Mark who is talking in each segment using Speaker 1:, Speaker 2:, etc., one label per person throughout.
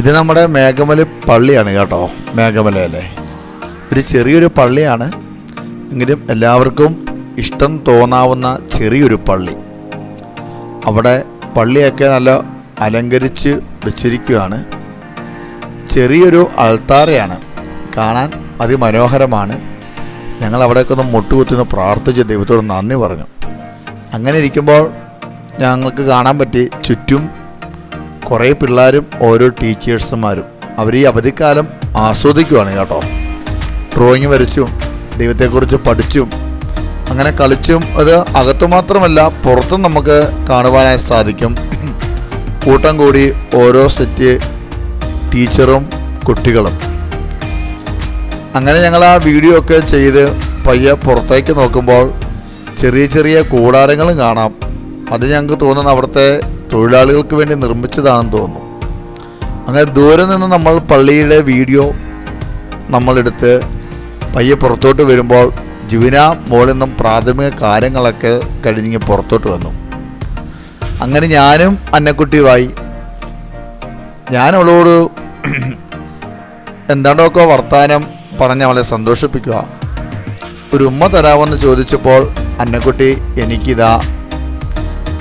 Speaker 1: ഇത് നമ്മുടെ മേഘമല പള്ളിയാണ് കേട്ടോ. മേഘമലയല്ലേ, ഒരു ചെറിയൊരു പള്ളിയാണ്, എങ്കിലും എല്ലാവർക്കും ഇഷ്ടം തോന്നാവുന്ന ചെറിയൊരു പള്ളി. അവിടെ പള്ളിയൊക്കെ നല്ല അലങ്കരിച്ച് വെച്ചിരിക്കുകയാണ്. ചെറിയൊരു അൾത്താരയാണ്, കാണാൻ അതിമനോഹരമാണ്. ഞങ്ങൾ അവിടേക്ക് ഒന്ന് മുട്ടുകുത്തുന്ന പ്രാർത്ഥിച്ച് ദൈവത്തോട് നന്ദി പറഞ്ഞു. അങ്ങനെ ഇരിക്കുമ്പോൾ ഞങ്ങൾക്ക് കാണാൻ പറ്റി ചുറ്റും കുറേ പിള്ളേരും ഓരോ ടീച്ചേഴ്സുമാരും. അവർ ഈ അവധിക്കാലം ആസ്വദിക്കുവാണ് കേട്ടോ. ഡ്രോയിങ് വരച്ചും ദൈവത്തെക്കുറിച്ച് പഠിച്ചും അങ്ങനെ കളിച്ചും. അത് അകത്തു മാത്രമല്ല പുറത്തും നമുക്ക് കാണുവാനായി സാധിക്കും. കൂട്ടം കൂടി ഓരോ സെറ്റ് ടീച്ചറും കുട്ടികളും. അങ്ങനെ ഞങ്ങൾ ആ വീഡിയോ ഒക്കെ ചെയ്ത് പയ്യെ പുറത്തേക്ക് നോക്കുമ്പോൾ ചെറിയ ചെറിയ കൂടാരങ്ങളും കാണാം. അത് ഞങ്ങൾക്ക് തോന്നുന്നു അവിടുത്തെ തൊഴിലാളികൾക്ക് വേണ്ടി നിർമ്മിച്ചതാണെന്ന് തോന്നുന്നു. അങ്ങനെ ദൂരെ നിന്ന് നമ്മൾ പള്ളിയുടെ വീഡിയോ നമ്മളെടുത്ത് പയ്യെ പുറത്തോട്ട് വരുമ്പോൾ ജിവിന മോളിൽ നിന്നും പ്രാഥമിക കാര്യങ്ങളൊക്കെ കഴിഞ്ഞ് പുറത്തോട്ട് വന്നു. അങ്ങനെ ഞാനും അന്നക്കുട്ടിയുമായി ഞാൻ അവളോട് എന്താണ്ടൊക്കെ വർത്താനം പറഞ്ഞ് അവളെ സന്തോഷിപ്പിക്കുക. ഒരു ഉമ്മ തരാമെന്ന് ചോദിച്ചപ്പോൾ അന്നക്കുട്ടി എനിക്കിതാ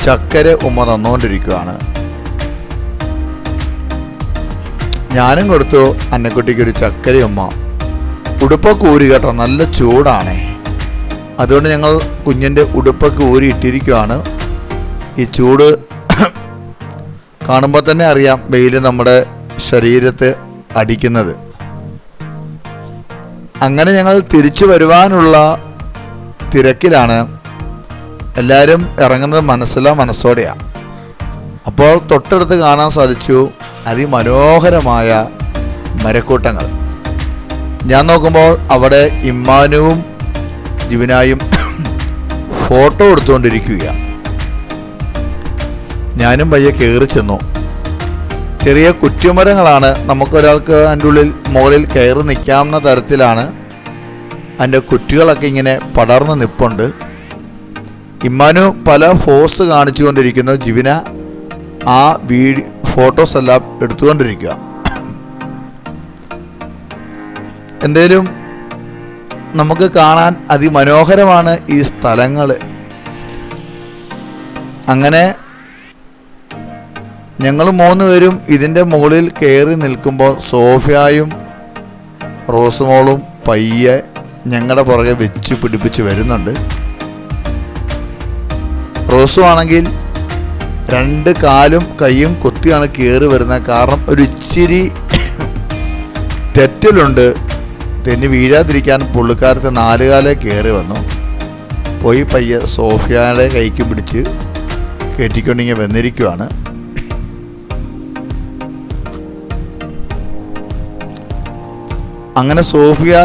Speaker 1: ചക്കര ഉമ്മ തന്നുകൊണ്ടിരിക്കുകയാണ്. ഞാനും കൊടുത്തു അന്നക്കുട്ടിക്ക് ഒരു ചക്കര ഉമ്മ. ഉടുപ്പൊക്കെ ഊരി കേട്ടോ, നല്ല ചൂടാണേ. അതുകൊണ്ട് ഞങ്ങൾ കുഞ്ഞിൻ്റെ ഉടുപ്പൊക്കെ ഊരി ഇട്ടിരിക്കുകയാണ്. ഈ ചൂട് കാണുമ്പോൾ തന്നെ അറിയാം വെയിൽ നമ്മുടെ ശരീരത്തെ അടിക്കുന്നത്. അങ്ങനെ ഞങ്ങൾ തിരിച്ചു വരുവാനുള്ള തിരക്കിലാണ്. എല്ലാവരും ഇറങ്ങുന്നത് മനസ്സോടെയാണ്. അപ്പോൾ തൊട്ടടുത്ത് കാണാൻ സാധിച്ചു അതിമനോഹരമായ മരക്കൂട്ടങ്ങൾ. ഞാൻ നോക്കുമ്പോൾ അവിടെ ഇമ്മാനുവും ജിവിനായും ഫോട്ടോ എടുത്തുകൊണ്ടിരിക്കുക. ഞാനും പയ്യെ കയറി ചെന്നു. ചെറിയ കുറ്റിമരങ്ങളാണ്, നമുക്കൊരാൾക്ക് അതിൻ്റെ ഉള്ളിൽ മുകളിൽ കയറി നിൽക്കാവുന്ന തരത്തിലാണ്. അതിൻ്റെ കുറ്റികളൊക്കെ ഇങ്ങനെ പടർന്ന് നിൽപ്പുണ്ട്. ഇമ്മാനു പല ഫോസ് കാണിച്ചുകൊണ്ടിരിക്കുന്നു. ജിവിന ആ ഫോട്ടോസ് എല്ലാം എടുത്തുകൊണ്ടിരിക്കുക. എന്തേലും നമുക്ക് കാണാൻ അതിമനോഹരമാണ് ഈ സ്ഥലങ്ങൾ. അങ്ങനെ ഞങ്ങൾ 3 പേരും ഇതിൻ്റെ മുകളിൽ കയറി നിൽക്കുമ്പോൾ സോഫിയായും റോസുമോളും പയ്യെ ഞങ്ങളുടെ പുറകെ വെച്ച് പിടിപ്പിച്ച് വരുന്നുണ്ട്. റോസു ആണെങ്കിൽ 2 കാലും കൈയും കൊത്തിയാണ് കയറി വരുന്നത്. കാരണം ഒരു ഇച്ചിരി തെറ്റലുണ്ട്. തെന്നി വീഴാതിരിക്കാൻ പുള്ളിക്കാരത്തെ 4 കാലേ കയറി വന്നു. പോയി പയ്യെ സോഫിയയുടെ കൈക്ക് പിടിച്ച് കയറ്റിക്കൊണ്ടിങ്ങനെ വന്നിരിക്കുവാണ്. അങ്ങനെ സോഫിയ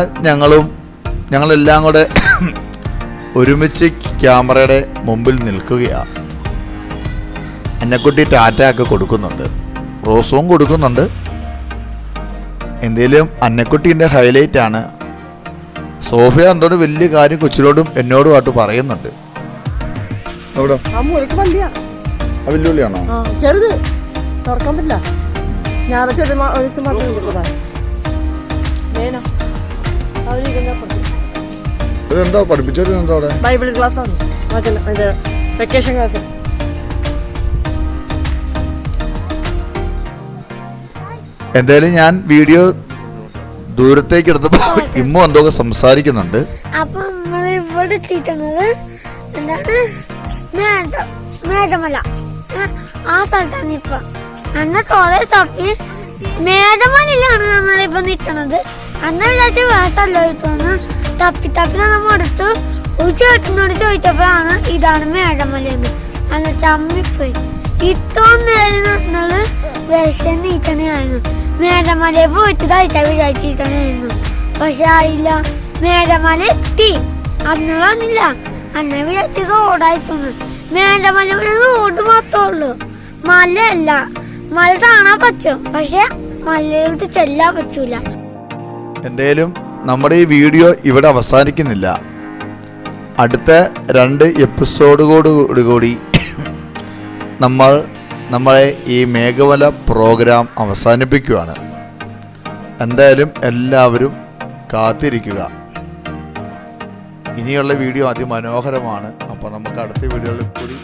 Speaker 1: ഞങ്ങളെല്ലാം കൂടെ ഒരുമിച്ച് ക്യാമറയുടെ മുമ്പിൽ നിൽക്കുകയാണ്. അന്നക്കുട്ടി ടാറ്റയൊക്കെ കൊടുക്കുന്നുണ്ട്, റോസും കൊടുക്കുന്നുണ്ട്. എന്തേലും അന്നക്കുട്ടീൻ്റെ ഹൈലൈറ്റാണ്. സോഫിയ എന്തോട് വലിയ കാര്യം കൊച്ചിലോടും എന്നോടുമായിട്ട് പറയുന്നുണ്ട്.
Speaker 2: വെല്ലുവിളിയാണോ? ചെറുത് തുറക്കാൻ പറ്റില്ല.
Speaker 1: ഇതെന്താ പഠിപ്പിച്ചത്? എന്താ
Speaker 2: ബൈബിൾ ക്ലാസ് ആണ്, വെക്കേഷൻ ക്ലാസ്.
Speaker 1: എന്തായാലും ഞാൻ വീഡിയോ ദൂരത്തേക്ക് എടുത്തപ്പോൾ ഇമ്മു എന്തൊക്കെ സംസാരിക്കുന്നുണ്ട്.
Speaker 3: അപ്പൊ നമ്മള് ഇവിടെ എത്തിയിട്ടുള്ളത് എന്താണ് മേഘമല, ആ സ്ഥലത്താണ് ഇപ്പൊ. അന്ന് തോതെ തപ്പി മേഘമലയിലാണ് നമ്മളിപ്പോ നിൽക്കണത്. അന്ന് വിചാരിച്ച വേസല്ലോ ഇപ്പൊന്ന് തപ്പി നമ്മൾ എടുത്തു. ഒരു ചേട്ടനോട് ചോദിച്ചപ്പോഴാണ് ഇതാണ് മേഘമലയെന്ന്. അല്ല ചമ്മിപ്പോയി. ഇത്രയും നേരം നമ്മള് വേഷം നീട്ടണയായിരുന്നു. മേഘമലയെ പോയിട്ട് തയ്ച്ചാ വിചാരിച്ചിരിക്കണായിരുന്നു. പക്ഷെ ആയില്ല, മേഘമല എത്തി. അന്ന് വന്നില്ല. അന്ന് വിചാരിച്ച റോഡായിട്ടൊന്ന്. മേഘമല റോഡ് മാത്രമേ ഉള്ളൂ, മലയല്ല. മല കാണാൻ പറ്റും, പക്ഷെ മലയിലോട്ട് ചെല്ലാൻ പറ്റൂല.
Speaker 1: എന്തായാലും നമ്മുടെ ഈ വീഡിയോ ഇവിടെ അവസാനിക്കുന്നില്ല. അടുത്ത 2 എപ്പിസോഡുകൂടി നമ്മൾ നമ്മളെ ഈ മേഘമല പ്രോഗ്രാം അവസാനിപ്പിക്കുകയാണ്. എന്തായാലും എല്ലാവരും കാത്തിരിക്കുക. ഇനിയുള്ള വീഡിയോ അതിമനോഹരമാണ്. അപ്പോൾ നമുക്ക് അടുത്ത വീഡിയോയിൽ കൂടി